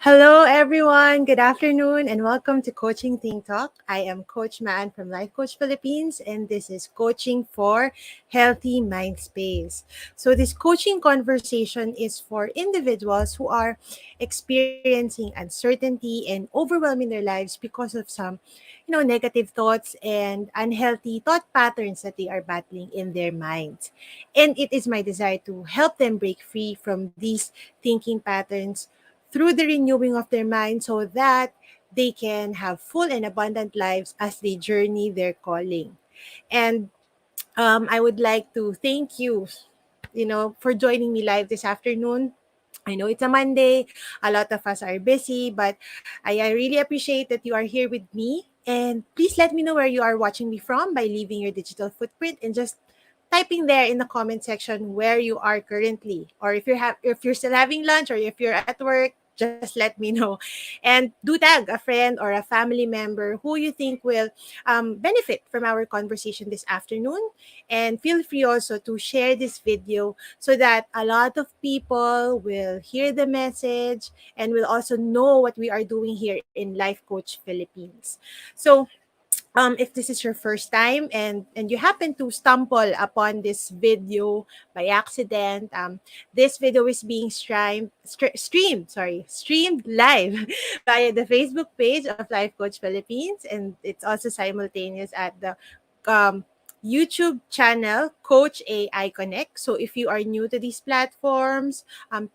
Hello, everyone. Good afternoon, and welcome to Coaching Think Talk. I am Coach Maan from Life Coach Philippines, and this is Coaching for Healthy Mindspace. So, this coaching conversation is for individuals who are experiencing uncertainty and overwhelming their lives because of some, negative thoughts and unhealthy thought patterns that they are battling in their minds. And it is my desire to help them break free from these thinking patterns through the renewing of their mind so that they can have full and abundant lives as they journey their calling. And I would like to thank you, for joining me live this afternoon. I know it's a Monday. A lot of us are busy, but I really appreciate that you are here with me. And please let me know where you are watching me from by leaving your digital footprint and just typing there in the comment section where you are currently, or if you're still having lunch or if you're at work, just let me know. And do tag a friend or a family member who you think will benefit from our conversation this afternoon. And feel free also to share this video so that a lot of people will hear the message and will also know what we are doing here in Life Coach Philippines. So, if this is your first time and you happen to stumble upon this video by accident, this video is being streamed live via the Facebook page of Life Coach Philippines, and it's also simultaneous at the um, YouTube channel Coach AI Connect. So if you are new to these platforms,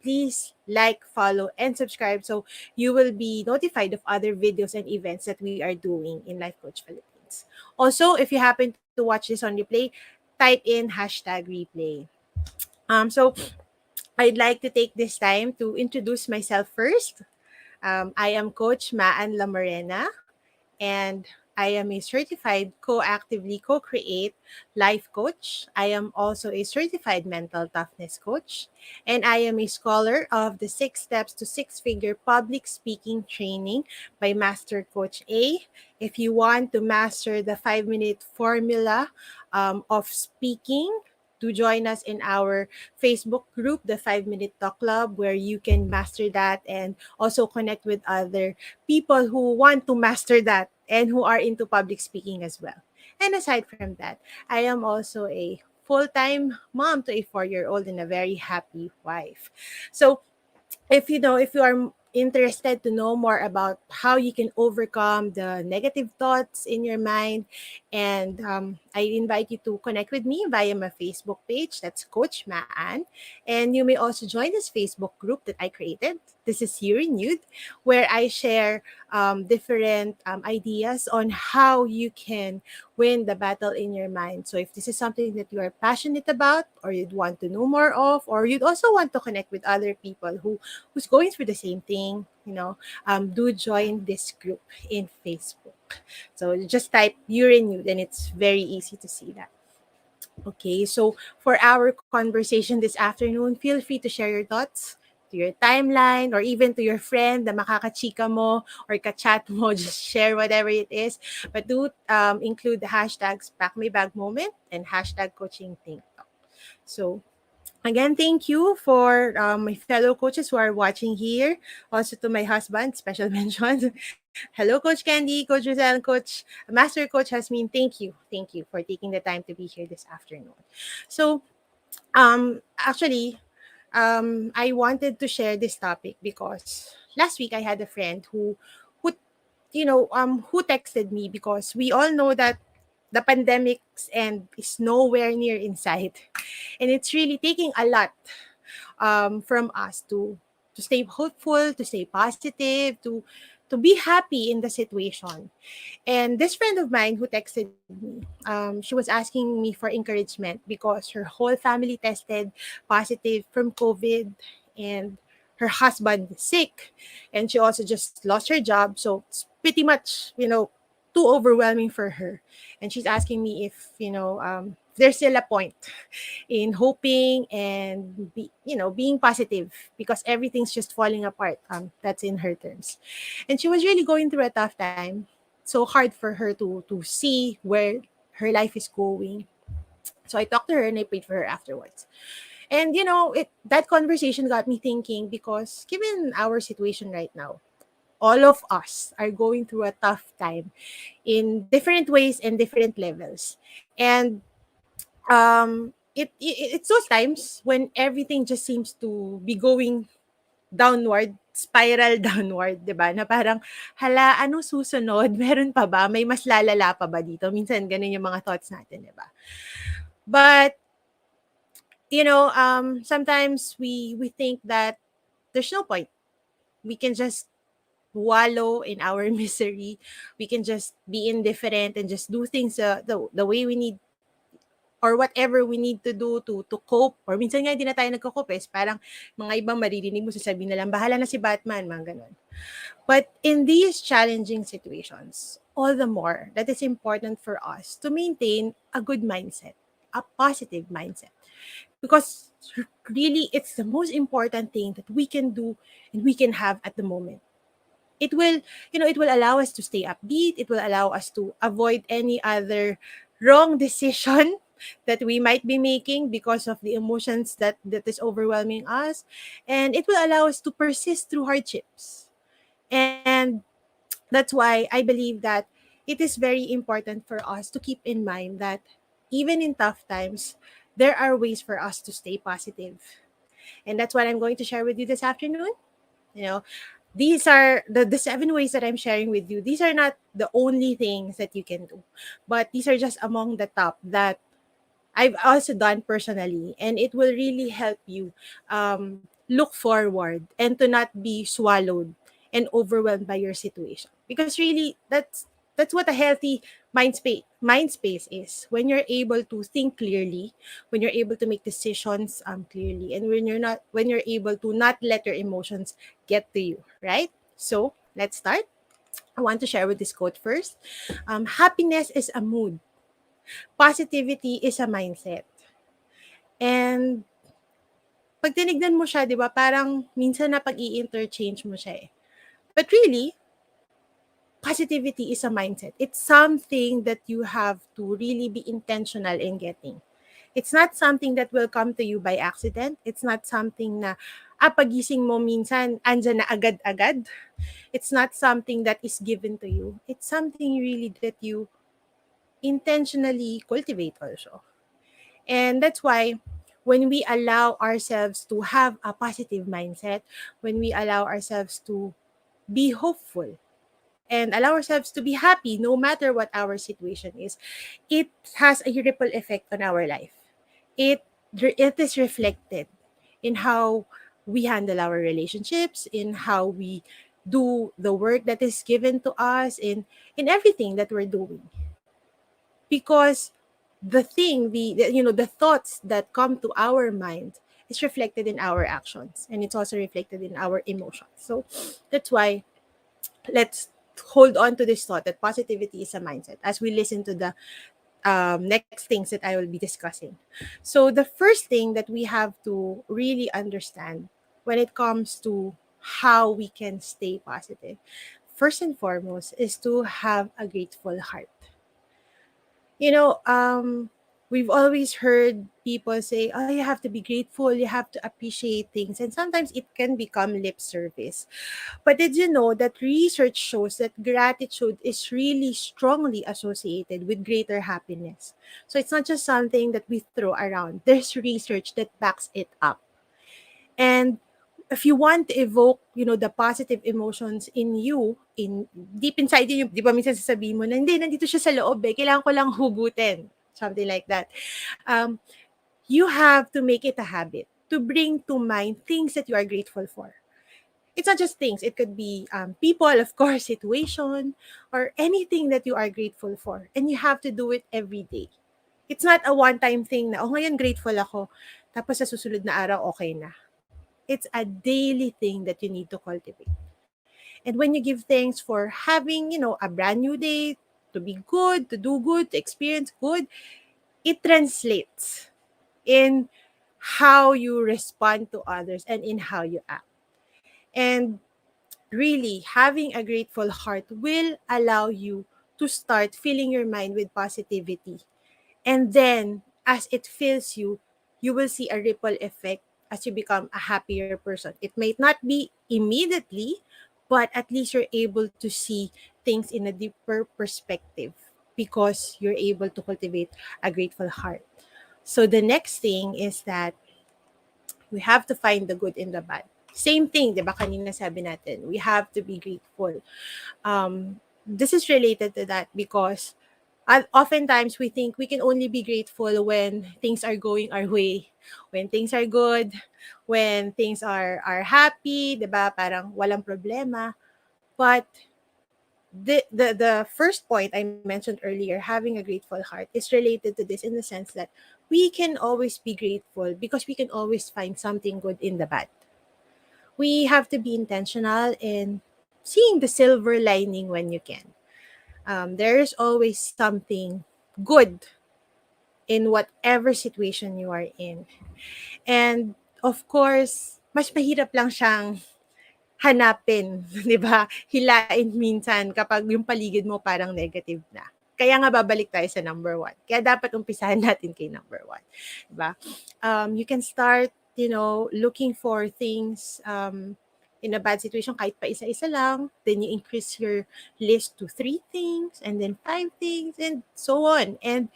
please like, follow, and subscribe so you will be notified of other videos and events that we are doing in Life Coach Philippines. Also, if you happen to watch this on replay, type in hashtag replay. So I'd like to take this time to introduce myself first. I am Coach Maan Lamorena, and I am a certified co-actively co-create life coach. I am also a certified mental toughness coach, and I am a scholar of the 6 steps to six-figure public speaking training by Master Coach A. If you want to master the 5-minute formula of speaking, to join us in our Facebook group, the 5 Minute Talk Club, where you can master that and also connect with other people who want to master that and who are into public speaking as well. And aside from that, I am also a full-time mom to a 4-year-old and a very happy wife. So if you are interested to know more about how you can overcome the negative thoughts in your mind, and I invite you to connect with me via my Facebook page. That's Coach Maan. And you may also join this Facebook group that I created. This is You Renewed, where I share different ideas on how you can win the battle in your mind. So if this is something that you are passionate about, or you'd want to know more of, or you'd also want to connect with other people who's going through the same thing, do join this group in Facebook. So just type You Renewed, and it's very easy to see that. Okay, so for our conversation this afternoon, feel free to share your thoughts to your timeline or even to your friend, the makakachika mo or kachat mo, just share whatever it is. But do include the hashtags Pack My Bag Moment and hashtag Coaching Think Talk. So again, thank you for my fellow coaches who are watching here. Also to my husband, special mention. Hello, Coach Candy, Coach Rizal, Coach Master Coach Hasmin. Thank you. Thank you for taking the time to be here this afternoon. So, actually, I wanted to share this topic because last week I had a friend who who texted me because we all know that the pandemic's end is nowhere near in sight, and it's really taking a lot from us to stay hopeful, to stay positive, to be happy in the situation. And this friend of mine who texted me, she was asking me for encouragement because her whole family tested positive from COVID, and her husband is sick, and she also just lost her job. So it's pretty much, too overwhelming for her. And she's asking me if, there's still a point in hoping and being positive because everything's just falling apart. That's in her terms. And she was really going through a tough time. So hard for her to see where her life is going. So I talked to her and I prayed for her afterwards. And that conversation got me thinking, because given our situation right now, all of us are going through a tough time in different ways and different levels. And it's those times when everything just seems to be going downward, spiral downward, 'di ba? Na parang, hala, ano susunod? Meron pa ba? May mas lalala pa ba dito? Minsan ganun yung mga thoughts natin, 'di ba? But sometimes we think that there's no point. We can just wallow in our misery. We can just be indifferent and just do things the way we need, or whatever we need to do to cope. Or minsan nga hindi na tayo nagko-cope, parang mga ibang maririnig mo, sasabihin na lang, bahala na si Batman, mga ganun. But in these challenging situations, all the more that is important for us to maintain a good mindset, a positive mindset. Because really, it's the most important thing that we can do and we can have at the moment. It will allow us to stay upbeat. It will allow us to avoid any other wrong decision that we might be making because of the emotions that is overwhelming us. And it will allow us to persist through hardships. And that's why I believe that it is very important for us to keep in mind that even in tough times, there are ways for us to stay positive. And that's what I'm going to share with you this afternoon. You know, these are the 7 ways that I'm sharing with you. These are not the only things that you can do, but these are just among the top that I've also done personally, and it will really help you look forward and to not be swallowed and overwhelmed by your situation. Because really, that's what a healthy mind space is. When you're able to think clearly, when you're able to make decisions clearly, and when you're able to not let your emotions get to you, right? So let's start. I want to share with this quote first. Happiness is a mood. Positivity is a mindset. And pag tinignan mo siya, 'di ba, parang minsan na pag i-interchange mo siya eh. But really, positivity is a mindset. It's something that you have to really be intentional in getting. It's not something that will come to you by accident. It's not something na pagising mo minsan andyan na agad-agad. It's not something that is given to you. It's something really that you intentionally cultivate also. And that's why when we allow ourselves to have a positive mindset, when we allow ourselves to be hopeful and allow ourselves to be happy no matter what our situation is, it has a ripple effect on our life. It is reflected in how we handle our relationships, in how we do the work that is given to us, in everything that we're doing. Because the thoughts that come to our mind is reflected in our actions, and it's also reflected in our emotions. So that's why let's hold on to this thought that positivity is a mindset as we listen to the next things that I will be discussing. So the first thing that we have to really understand when it comes to how we can stay positive, first and foremost, is to have a grateful heart. you know, um, we've always heard people say, oh, you have to be grateful, you have to appreciate things. And sometimes it can become lip service. But did you know that research shows that gratitude is really strongly associated with greater happiness? So it's not just something that we throw around, there's research that backs it up. And if you want to evoke, the positive emotions in you, in deep inside you, di ba minsan sasabihin mo na, hindi, nandito siya sa loob kailangan ko lang hugutin. Something like that. Um, you have to make it a habit to bring to mind things that you are grateful for. It's not just things. It could be people, of course, situation, or anything that you are grateful for. And you have to do it every day. It's not a one-time thing na, ngayon grateful ako, tapos sa susunod na araw, okay na. It's a daily thing that you need to cultivate. And when you give thanks for having, a brand new day, to be good, to do good, to experience good, it translates in how you respond to others and in how you act. And really, having a grateful heart will allow you to start filling your mind with positivity. And then, as it fills you, you will see a ripple effect as you become a happier person. It might not be immediately, but at least you're able to see things in a deeper perspective because you're able to cultivate a grateful heart. So the next thing is that we have to find the good in the bad. Same thing, di ba? Kanina sabi natin, we have to be grateful. This is related to that because oftentimes we think we can only be grateful when things are going our way, when things are good, when things are happy, 'di ba? Parang walang problema. But the first point I mentioned earlier, having a grateful heart, is related to this in the sense that we can always be grateful because we can always find something good in the bad. We have to be intentional in seeing the silver lining when you can. There is always something good in whatever situation you are in. And of course, mas mahirap lang siyang hanapin, 'di ba? Hilain minsan kapag yung paligid mo parang negative na. Kaya nga babalik tayo sa number one. Kaya dapat umpisahan natin kay number one, 'di ba? You can start, looking for things in a bad situation kahit pa isa-isa lang. Then you increase your list to 3 things and then 5 things and so on. And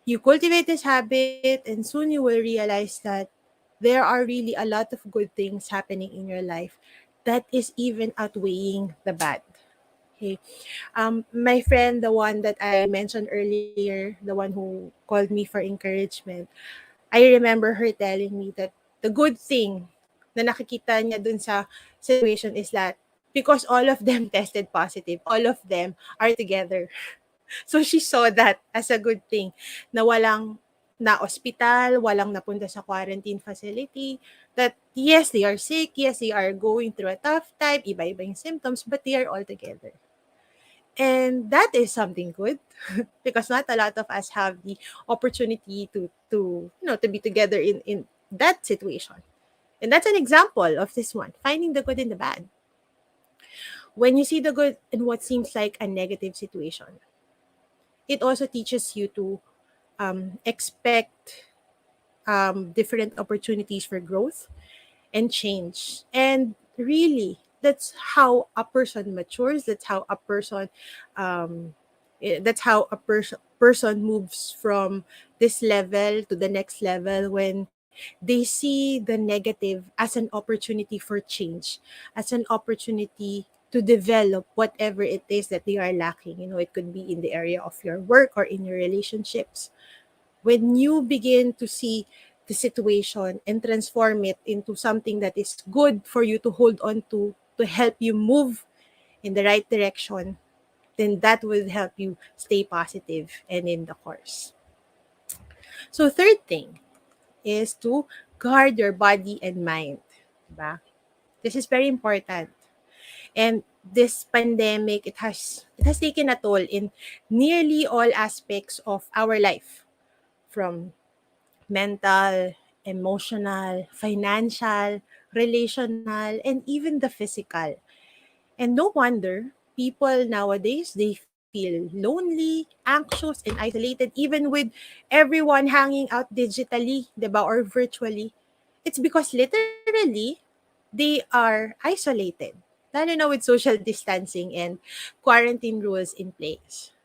you cultivate this habit and soon you will realize that there are really a lot of good things happening in your life that is even outweighing the bad. Okay. My friend, the one that I mentioned earlier, the one who called me for encouragement, I remember her telling me that the good thing na nakikita niya dun sa situation is that because all of them tested positive, all of them are together. So she saw that as a good thing na walang na ospital, walang napunta sa quarantine facility, that yes, they are sick, yes, they are going through a tough time, iba-iba yung symptoms, but they are all together. And that is something good because not a lot of us have the opportunity to be together in that situation. And that's an example of this one, finding the good in the bad. When you see the good in what seems like a negative situation, it also teaches you to expect different opportunities for growth and change. And really, that's how a person matures. That's how a person moves from this level to the next level when they see the negative as an opportunity for change, as an opportunity to develop whatever it is that they are lacking. It could be in the area of your work or in your relationships. When you begin to see the situation and transform it into something that is good for you to hold on to help you move in the right direction, then that will help you stay positive and in the course. So third thing is to guard your body and mind. Diba? This is very important. And this pandemic, it has taken a toll in nearly all aspects of our life, from mental, emotional, financial, relational, and even the physical. And no wonder people nowadays, they feel lonely, anxious, and isolated even with everyone hanging out digitally, 'di ba, or virtually. It's because literally they are isolated. Lalo na with social distancing and quarantine rules in place.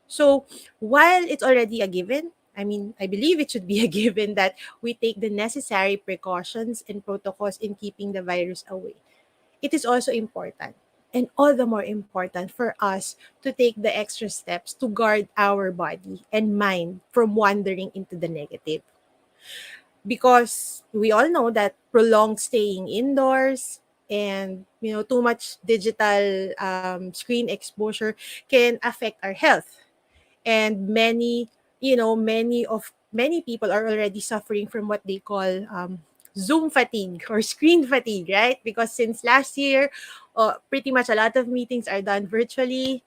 So, while it's already a given, I believe it should be a given that we take the necessary precautions and protocols in keeping the virus away. It is also important, and all the more important for us to take the extra steps to guard our body and mind from wandering into the negative. Because we all know that prolonged staying indoors and too much digital screen exposure can affect our health. And many people are already suffering from what they call Zoom fatigue or screen fatigue, right? Because since last year, pretty much a lot of meetings are done virtually,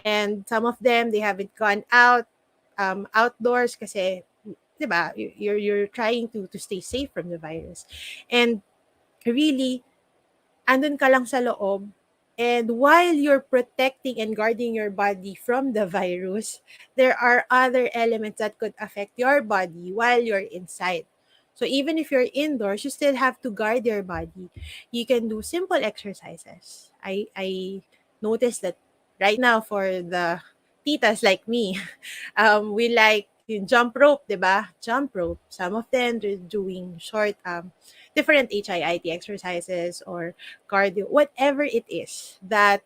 and some of them, they haven't gone outdoors kasi 'di ba, you're trying to stay safe from the virus. And really, andun ka lang sa loob, and while you're protecting and guarding your body from the virus, there are other elements that could affect your body while you're inside. So even if you're indoors, you still have to guard your body. You can do simple exercises. I noticed that right now for the titas like me, we like yung jump rope, 'di ba? Jump rope. Some of them they're doing short different HIIT exercises or cardio, whatever it is that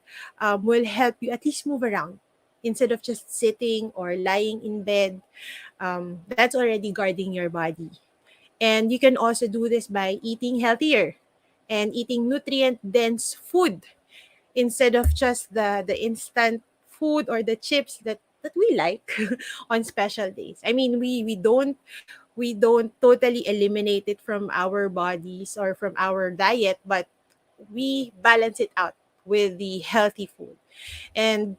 will help you at least move around instead of just sitting or lying in bed. That's already guarding your body. And you can also do this by eating healthier and eating nutrient dense food instead of just the instant food or the chips that we like on special days. I mean, we don't totally eliminate it from our bodies or from our diet, but we balance it out with the healthy food. And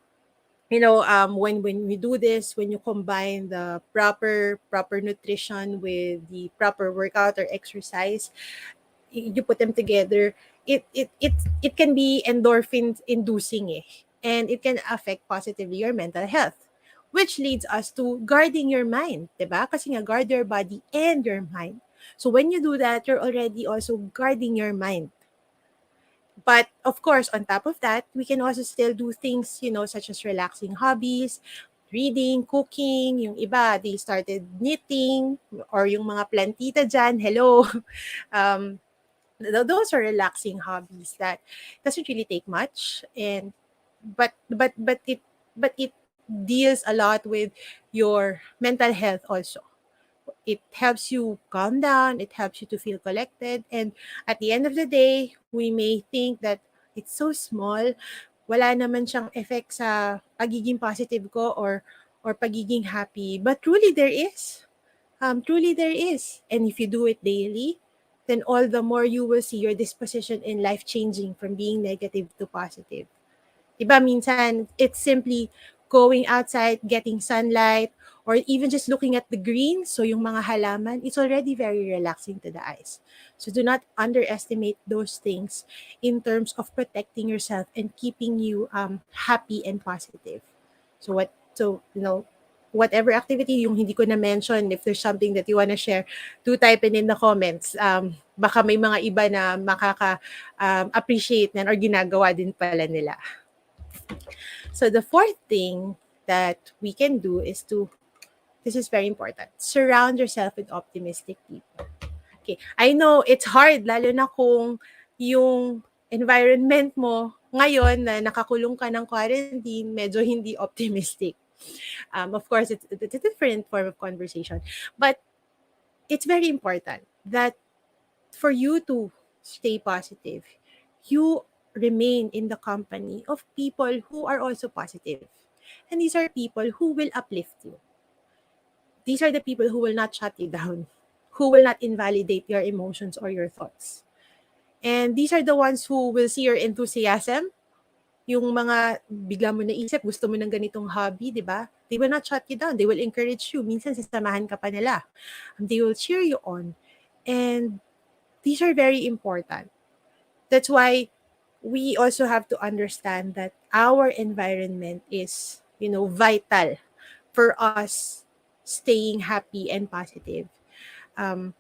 when we do this, when you combine the proper nutrition with the proper workout or exercise, you put them together, it can be endorphin inducing, and it can affect positively your mental health, which leads us to guarding your mind, 'di ba? Kasi nga guard your body and your mind. So when you do that, you're already also guarding your mind. But of course, on top of that, we can also still do things, such as relaxing hobbies, reading, cooking. Yung iba, they started knitting, or yung mga plantita dyan, hello. Um, those are relaxing hobbies that doesn't really take much, and but it deals a lot with your mental health also. It helps you calm down, it helps you to feel collected, and at the end of the day, we may think that it's so small, wala naman siyang effect sa pagiging positive ko or pagiging happy, but truly there is. And if you do it daily, then all the more you will see your disposition in life changing from being negative to positive. Diba minsan, it's simply going outside, getting sunlight, or even just looking at the green, so yung mga halaman, it's already very relaxing to the eyes. So do not underestimate those things in terms of protecting yourself and keeping you happy and positive. Whatever activity yung hindi ko na mention, if there's something that you wanna share, do type it in the comments. Baka may mga iba na makaka appreciate nan or ginagawa din pala nila. So the fourth thing that we can do is this is very important, surround yourself with optimistic people. Okay, I know it's hard, lalo na kung yung environment mo ngayon na nakakulong ka ng quarantine, medyo hindi optimistic. Of course, it's a different form of conversation. But it's very important that for you to stay positive, you remain in the company of people who are also positive. And these are people who will uplift you. These are the people who will not shut you down, who will not invalidate your emotions or your thoughts. And these are the ones who will see your enthusiasm, yung mga bigla mo naisip, gusto mo ng ganitong hobby, di ba? They will not shut you down. They will encourage you. Minsan, sasamahan ka pa nila. They will cheer you on. And these are very important. That's why we also have to understand that our environment is, vital for us staying happy and positive. Um,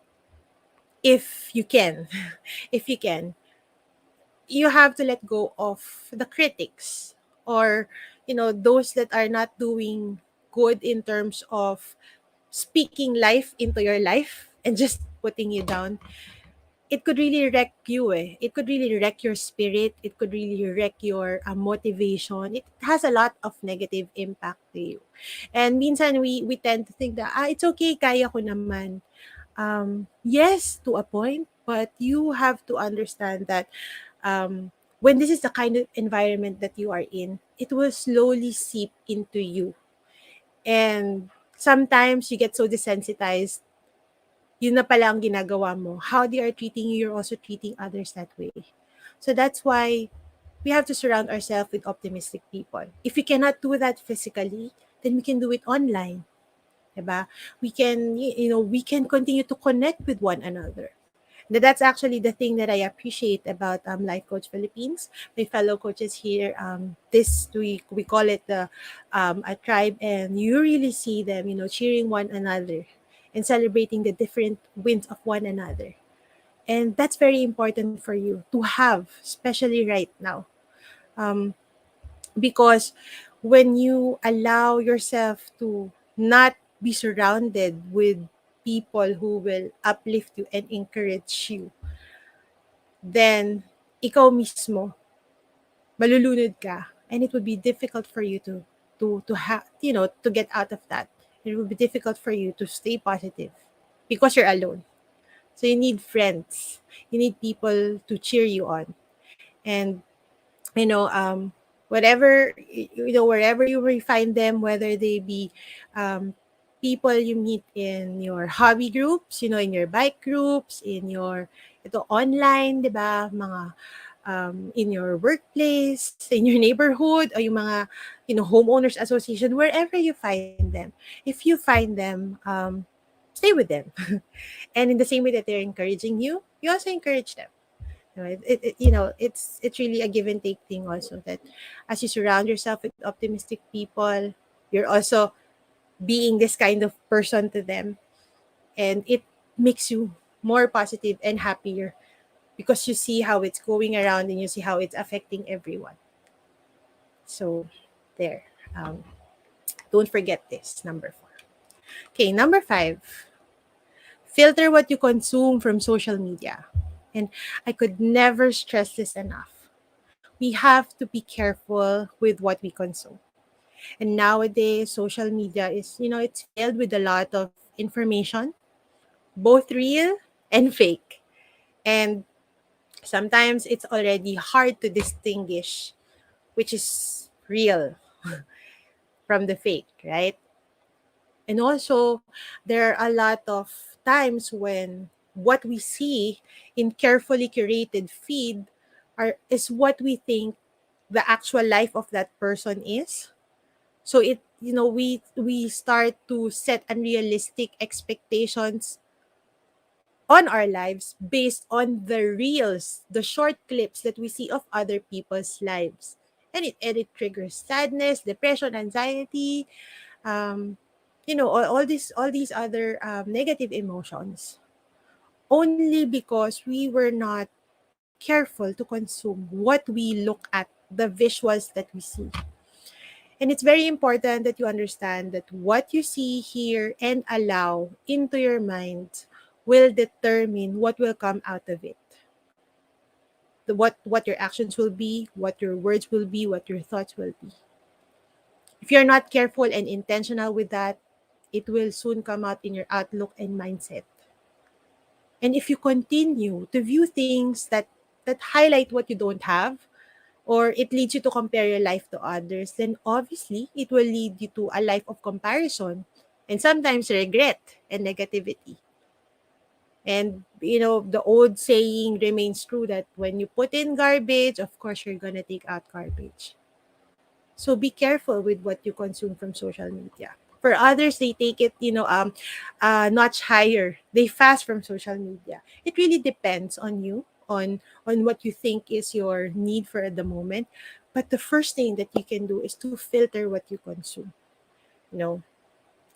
if you can, if you can, you have to let go of the critics, or those that are not doing good in terms of speaking life into your life and just putting you down. It could really wreck you, it could really wreck your spirit, it could really wreck your motivation. It has a lot of negative impact to you. And minsan we tend to think that it's okay, kaya ko naman. Yes, to a point, but you have to understand that when this is the kind of environment that you are in, it will slowly seep into you. And sometimes you get so desensitized, yun na pala ang ginagawa mo. How they are treating you, you're also treating others that way. So that's why we have to surround ourselves with optimistic people. If we cannot do that physically, then we can do it online. Diba? We can continue to connect with one another. That's actually the thing that I appreciate about Life Coach Philippines. My fellow coaches here, this we call it a tribe, and you really see them, cheering one another and celebrating the different wins of one another. And that's very important for you to have, especially right now. Um, because when you allow yourself to not be surrounded with people who will uplift you and encourage you, then ikaw mismo, malulunod ka, and it would be difficult for you to get out of that. It would be difficult for you to stay positive because you're alone. So you need friends. You need people to cheer you on. And you know whatever wherever you will find them, whether they be um, people you meet in your hobby groups, in your bike groups, in your online, 'di ba, mga in your workplace, in your neighborhood, o yung mga homeowners association, wherever you find them, if you find them, stay with them. And in the same way that they're encouraging you, you also encourage them. It's really a give and take thing also, that as you surround yourself with optimistic people, you're also being this kind of person to them, and it makes you more positive and happier because you see how it's going around and you see how it's affecting everyone. So there. Don't forget this, number 4. Okay, number 5, filter what you consume from social media. And I could never stress this enough. We have to be careful with what we consume. And nowadays, social media is, it's filled with a lot of information, both real and fake. And sometimes it's already hard to distinguish which is real from the fake, right? And also, there are a lot of times when what we see in carefully curated feed is what we think the actual life of that person is. So we start to set unrealistic expectations on our lives based on the reels, the short clips that we see of other people's lives. And it triggers sadness, depression, anxiety, um, all these other negative emotions, only because we were not careful to consume what we look at, the visuals that we see. And it's very important that you understand that what you see, hear, and allow into your mind will determine what will come out of it. What your actions will be, what your words will be, what your thoughts will be. If you're not careful and intentional with that, it will soon come out in your outlook and mindset. And if you continue to view things that highlight what you don't have, or it leads you to compare your life to others, then obviously it will lead you to a life of comparison and sometimes regret and negativity. And the old saying remains true that when you put in garbage, of course you're gonna take out garbage. So be careful with what you consume from social media. For others, they take it, notch higher. They fast from social media. It really depends on you, on what you think is your need for the moment. But the first thing that you can do is to filter what you consume. You know,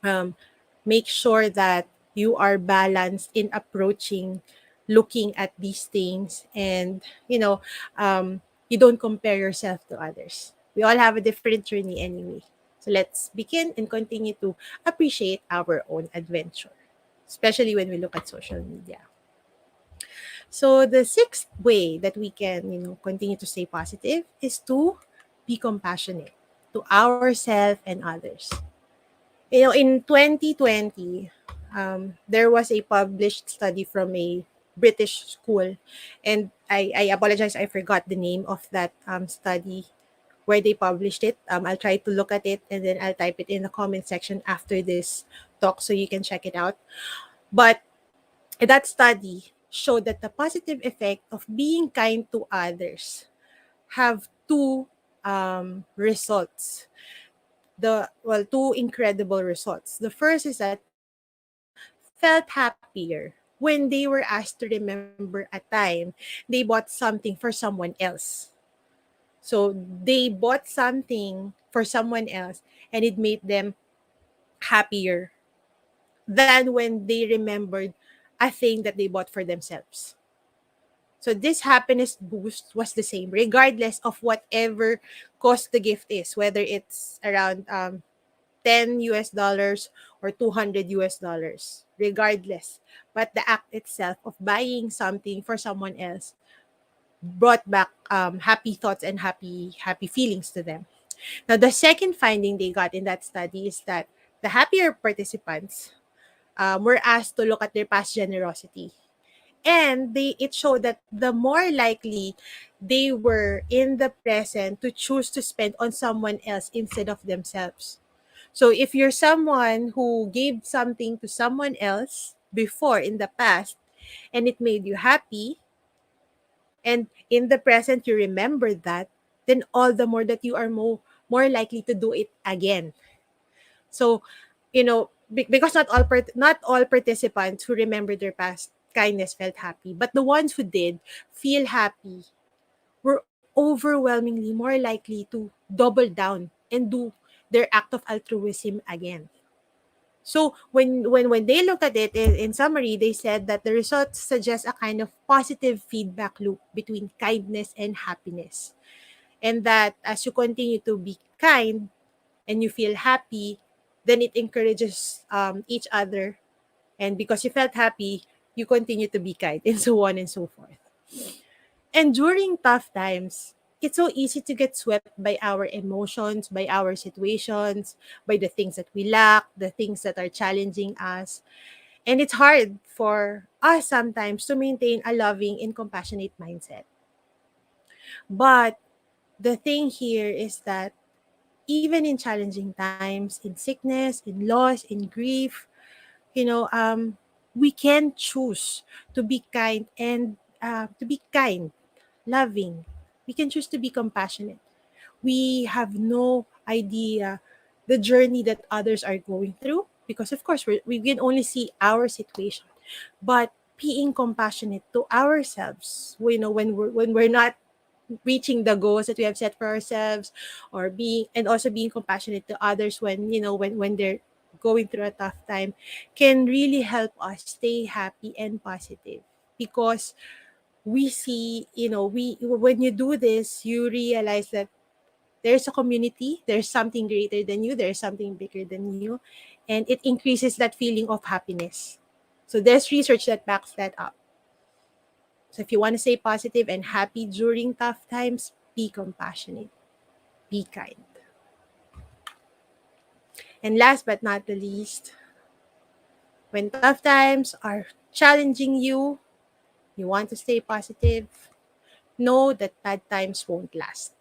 um, make sure that you are balanced in approaching looking at these things, and you don't compare yourself to others. We all have a different journey anyway, so let's begin and continue to appreciate our own adventure, especially when we look at social media. So the sixth way that we can continue to stay positive is to be compassionate to ourselves and others. In 2020, there was a published study from a British school, and I apologize, I forgot the name of that study where they published it. I'll try to look at it and then I'll type it in the comment section after this talk so you can check it out. But that study showed that the positive effect of being kind to others have two results. Two incredible results. The first is that people felt happier when they were asked to remember a time they bought something for someone else. So they bought something for someone else and it made them happier. than when they remembered a thing that they bought for themselves. So this happiness boost was the same, regardless of whatever cost the gift is, whether it's around 10 US dollars or 200 US dollars, regardless. But the act itself of buying something for someone else brought back happy thoughts and happy feelings to them. Now, the second finding they got in that study is that the happier participants were asked to look at their past generosity, and it showed that the more likely they were in the present to choose to spend on someone else instead of themselves. So if you're someone who gave something to someone else before in the past and it made you happy, and in the present you remember that, then all the more that you are more likely to do it again. So, because not all participants who remember their past kindness felt happy, but the ones who did feel happy were overwhelmingly more likely to double down and do their act of altruism again. So when they look at it in summary, they said that the results suggest a kind of positive feedback loop between kindness and happiness. And that as you continue to be kind and you feel happy, then it encourages each other. And because you felt happy, you continue to be kind, and so on and so forth. And during tough times, it's so easy to get swept by our emotions, by our situations, by the things that we lack, the things that are challenging us. And it's hard for us sometimes to maintain a loving and compassionate mindset. But the thing here is that even in challenging times, in sickness, in loss, in grief, you know, we can choose to be kind and loving. We can choose to be compassionate. We have no idea the journey that others are going through, because of course we can only see our situation. But being compassionate to ourselves, when we're not reaching the goals that we have set for ourselves, or also being compassionate to others when they're going through a tough time, can really help us stay happy and positive. Because we see, we when you do this, you realize that there's a community, there's something greater than you, there's something bigger than you, and it increases that feeling of happiness. So there's research that backs that up. So if you want to stay positive and happy during tough times, be compassionate, be kind. And last but not the least, when tough times are challenging you, you want to stay positive, know that bad times won't last.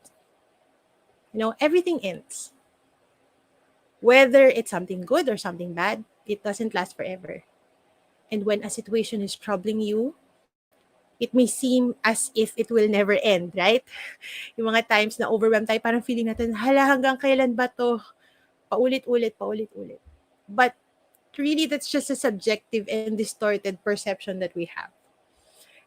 Everything ends. Whether it's something good or something bad, it doesn't last forever. And when a situation is troubling you, it may seem as if it will never end, right? Yung mga times na overwhelmed tayo, parang feeling natin, hala, hanggang kailan ba to? Paulit-ulit, paulit-ulit. But really, that's just a subjective and distorted perception that we have.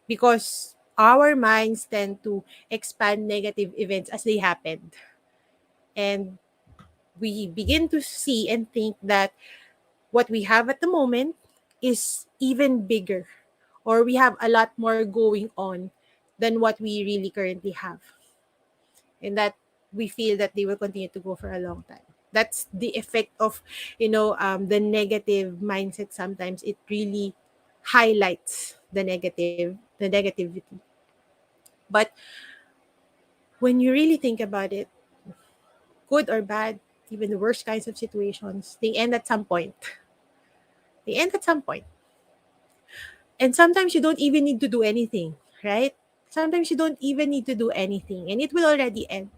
Because our minds tend to expand negative events as they happened. And we begin to see and think that what we have at the moment is even bigger, or we have a lot more going on than what we really currently have, and that we feel that they will continue to go for a long time. That's the effect of the negative mindset. Sometimes it really highlights the negativity. But when you really think about it, good or bad, even the worst kinds of situations, they end at some point. They end at some point. And sometimes you don't even need to do anything, right? Sometimes you don't even need to do anything and it will already end.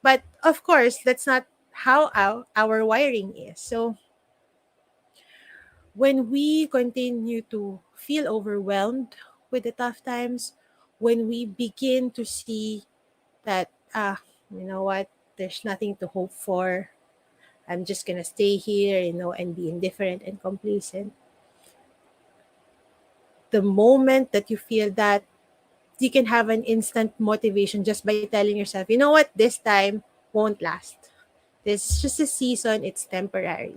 But of course, that's not how our wiring is. So when we continue to feel overwhelmed with the tough times, when we begin to see that, you know what, there's nothing to hope for, I'm just going to stay here, and be indifferent and complacent. The moment that you feel that, you can have an instant motivation just by telling yourself, you know what, this time won't last. This is just a season, it's temporary.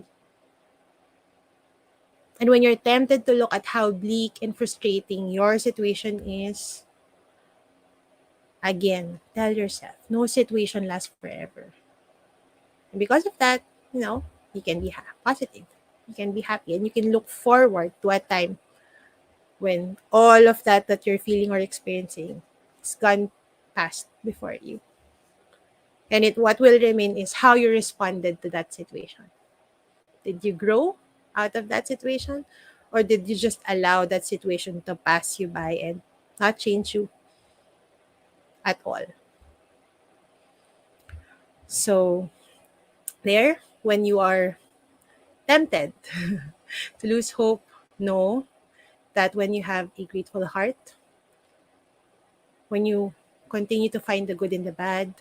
And when you're tempted to look at how bleak and frustrating your situation is, again, tell yourself, no situation lasts forever. And because of that, you know, you can be positive. You can be happy and you can look forward to a time when all of that you're feeling or experiencing is gone past before you. And what will remain is how you responded to that situation. Did you grow out of that situation? Or did you just allow that situation to pass you by and not change you at all? So, there, when you are tempted to lose hope, know that when you have a grateful heart, when you continue to find the good in the bad,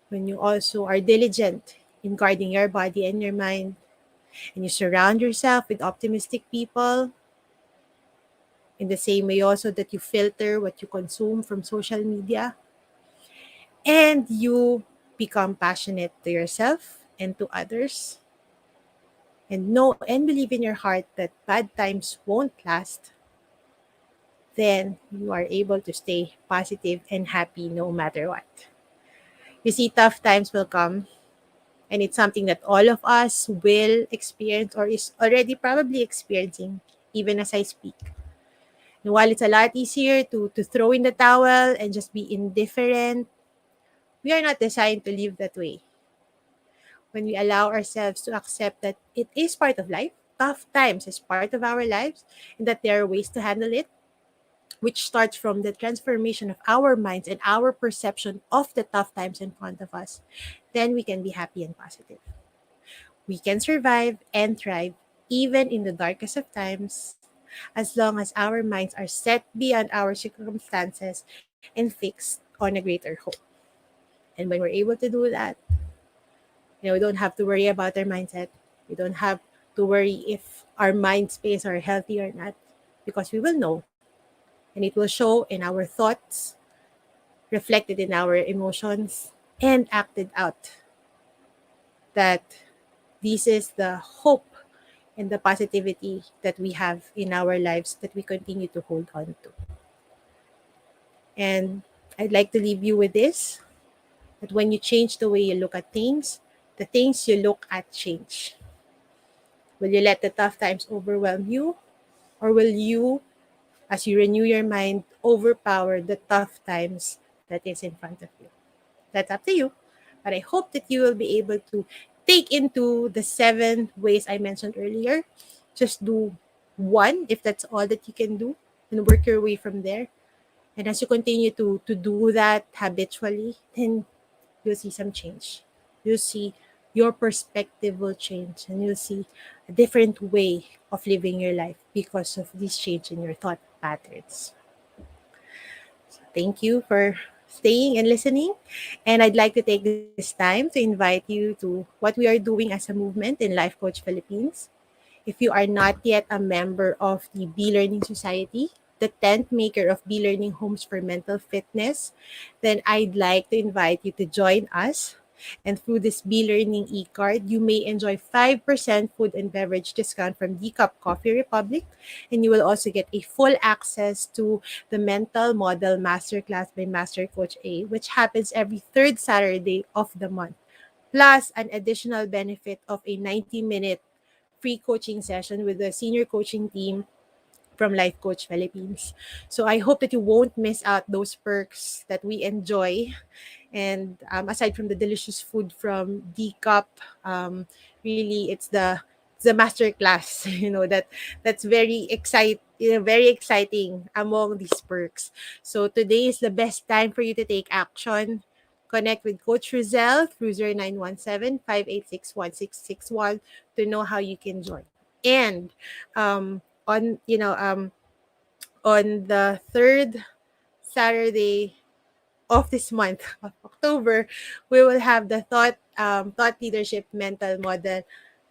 when you also are diligent in guarding your body and your mind, and you surround yourself with optimistic people, in the same way also that you filter what you consume from social media, and you become passionate to yourself and to others, and know and believe in your heart that bad times won't last, then you are able to stay positive and happy no matter what. You see, tough times will come, and it's something that all of us will experience or is already probably experiencing, even as I speak. And while it's a lot easier to throw in the towel and just be indifferent, we are not designed to live that way. When we allow ourselves to accept that it is part of life, tough times is part of our lives, and that there are ways to handle it, which starts from the transformation of our minds and our perception of the tough times in front of us, then we can be happy and positive. We can survive and thrive even in the darkest of times, as long as our minds are set beyond our circumstances and fixed on a greater hope. And when we're able to do that, we don't have to worry about our mindset. We don't have to worry if our mind space are healthy or not, because we will know, and it will show in our thoughts, reflected in our emotions, and acted out, that this is the hope and the positivity that we have in our lives that we continue to hold on to. And I'd like to leave you with this, that when you change the way you look at things, the things you look at change. Will you let the tough times overwhelm you? Or will you, as you renew your mind, overpower the tough times that is in front of you? That's up to you. But I hope that you will be able to take into the 7 ways I mentioned earlier. Just do one if that's all that you can do, and work your way from there. And as you continue to do that habitually, then you'll see some change. You'll see your perspective will change, and you'll see a different way of living your life because of this change in your thought patterns. Thank you for staying and listening. And I'd like to take this time to invite you to what we are doing as a movement in Life Coach Philippines. If you are not yet a member of the Be Learning Society, the tent maker of Be Learning Homes for Mental Fitness, then I'd like to invite you to join us. And through this Be Learning e-card, you may enjoy 5% food and beverage discount from Decaf Coffee Republic. And you will also get a full access to the Mental Model Masterclass by Master Coach A, which happens every third Saturday of the month, plus an additional benefit of a 90-minute free coaching session with the senior coaching team from Life Coach Philippines. So I hope that you won't miss out those perks that we enjoy. And aside from the delicious food from D Cup, really it's the master class. That's very exciting among these perks. So today is the best time for you to take action. Connect with Coach Rizal through 0917-586-1661 to know how you can join. And on on the third Saturday of this month of October, we will have the thought leadership mental model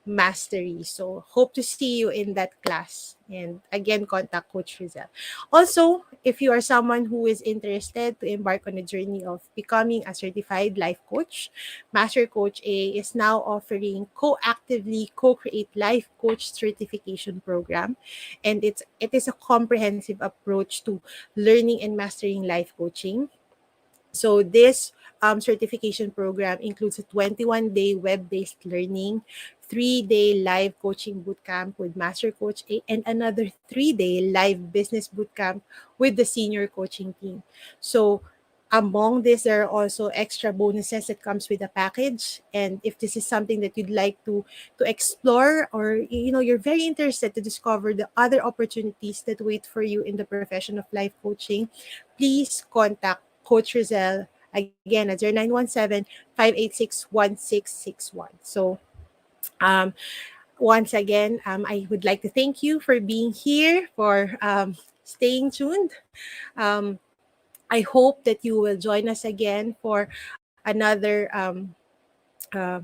mastery. So hope to see you in that class. And again, contact Coach Rizal. Also, if you are someone who is interested to embark on a journey of becoming a certified life coach, Master Coach A is now offering co-actively co-create life coach certification program, and it is a comprehensive approach to learning and mastering life coaching. So this certification program includes a 21-day web-based learning, 3-day live coaching bootcamp with Master Coach A, and another 3-day live business bootcamp with the senior coaching team. So among this, there are also extra bonuses that comes with the package. And if this is something that you'd like to explore, or you're very interested to discover the other opportunities that wait for you in the profession of life coaching, please contact Coach Rizal again at 0917-586-1661. So um, once again, I would like to thank you for being here, for staying tuned. Um, I hope that you will join us again for another uh,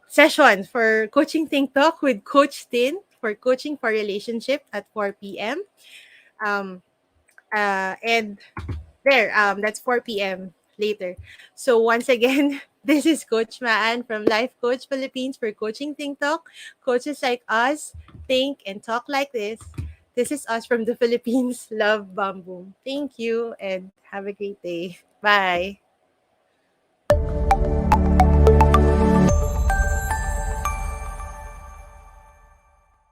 session for Coaching Think Talk with Coach Tin for coaching for relationship at 4 p.m. Um, and there, that's 4 p.m. later. So once again, this is Coach Maan from Life Coach Philippines for Coaching Think Talk. Coaches like us think and talk like this. This is us from the Philippines. Love Bam Boom. Thank you and have a great day. Bye.